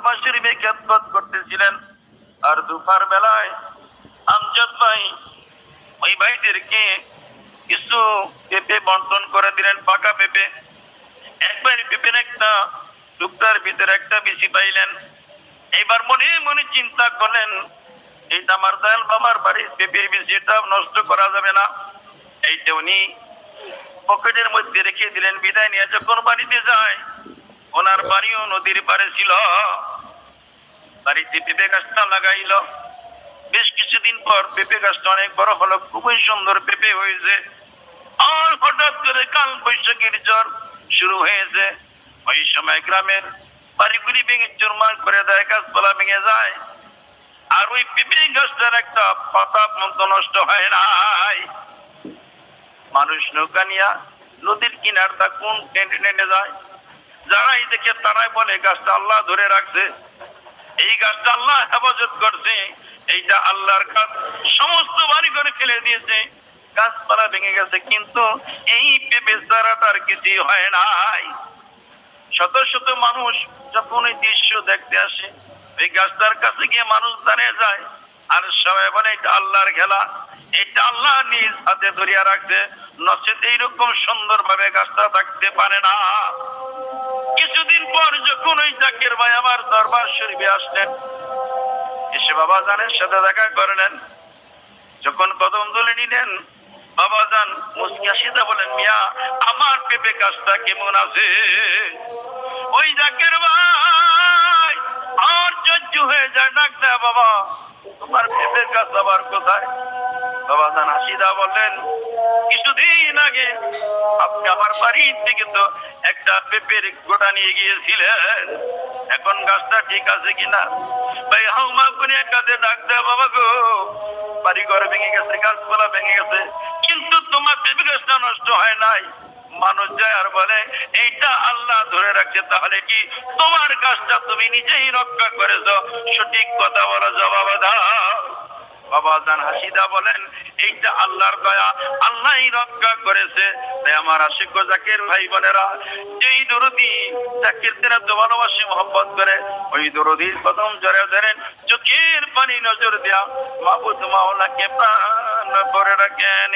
দরবার শরীফে খেদমত করতেছিলেন। আর দুপুর বেলায় আমজাদ ভাই ওই ভাইদেরকে কিছু পেঁপে বন্টন করে দিলেন, পাকা পেঁপে। একবার পেঁপের একটা টুকটার ভিতরে একটা বেশি পাইলেন। এইবার মনে মনে চিন্তা করলেন, এইটা আমার দয়াল বাবার বাড়ির পেঁপের বেশি, এটা নষ্ট করা যাবে না। এইটা উনি পকেটের মধ্যে রেখে দিলেন। বিদায় নিয়ে যখন বাড়িতে যায়, ওনার বাড়িও নদীর পাড়ে ছিল। বাড়িতে পেঁপে গাছটা লাগাইল। বেশ কিছুদিন পর পেঁপে গাছটা অনেক বড় হলো, খুবই সুন্দর পেঁপে হয়েছে। আর হঠাৎ করে কাল বৈশাখীর ঝড় শুরু হয়েছে। ওই সময় গ্রামের বাড়িগুলি ভেঙে চুরমার করে দেয়, গাছপালা ভেঙে যায়। আর ওই পেঁপে গাছটার একটা পাতা পর্যন্ত নষ্ট হয় নাই। মানুষ নৌকা নিয়া নদীর কিনারটা কোন টেনে যায়, যারাই দেখে তারাই বলে গাছটা আল্লাহ ধরে রাখছে, এই গাছটা আল্লাহ হেফাজত করছে, এইটা আল্লাহর কাজ। সমস্ত বাড়ি করে ফেলে দিয়েছে, গাছপালা ভেঙে গেছে, কিন্তু এই পেঁপে চারাটার কিছুই হয় নাই। শত শত মানুষ যখন এই দৃশ্য দেখতে আসে, এই গাছটার কাছে গিয়ে মানুষ দাঁড়িয়ে যায়, আর সবাই বলে এটা আল্লাহর খেলা, এটা আল্লাহ নিজ হাতে ধরিয়া রাখছে, নচেত এইরকম সুন্দর ভাবে গাছটা থাকতে পারে না। কিছুদিন পর যখন ওই জাকির ভাই আমার দরবার শরীফে আসলেন, এসে বাবা জানের সাথে দেখা করলেন। যখন কদম তুলে নিলেন, বাবা জান মুচকি হাসিতে বলেন, মিয়া আমার পেঁপে গাছটা কেমন আছে? ওই জাকির ভাই আর সহ্য হয়ে যায়, ডাক দেয়, বাবা তোমার পেঁপে গাছ আবার কোথায়? বাবা জান হাসিদা বললেন, কিছুদিন আগে আপনি আমার বাড়ির থেকে তো একটা পেঁপের গোটা নিয়ে গিয়েছিলেন, এখন গাছটা ঠিক আছে কিনা? ভাই হাউমা করে কাঁধে ডাক দেয়, বাবা গো বাড়ি ঘর ভেঙে গেছে, গাছপালা ভেঙে গেছে, কিন্তু তোমার পেঁপে গাছটা নষ্ট হয় নাই। মানুষ যায় আর বলে এইটা আল্লাহ ধরে রাখছে, তাহলে কি তোমার গাছটা তুমি নিজেই রক্ষা করেছো? সঠিক কথা বলো, জবাব দাও। বাবা জান হাসিদা বলেন, এইটা আল্লাহর দয়া, আল্লাহই রক্ষা করেছে। তাই আমার আশিক জাকির ভাই বোনেরা, যেই দরদি জাকিরদের এত ভালোবাসে মহব্বত করে, ওই দরদির কদম জড়ে ধরেন, চোখের পানি নজর দেয়া, মাবুদ মাওলাকে প্রাণ করে রাখেন।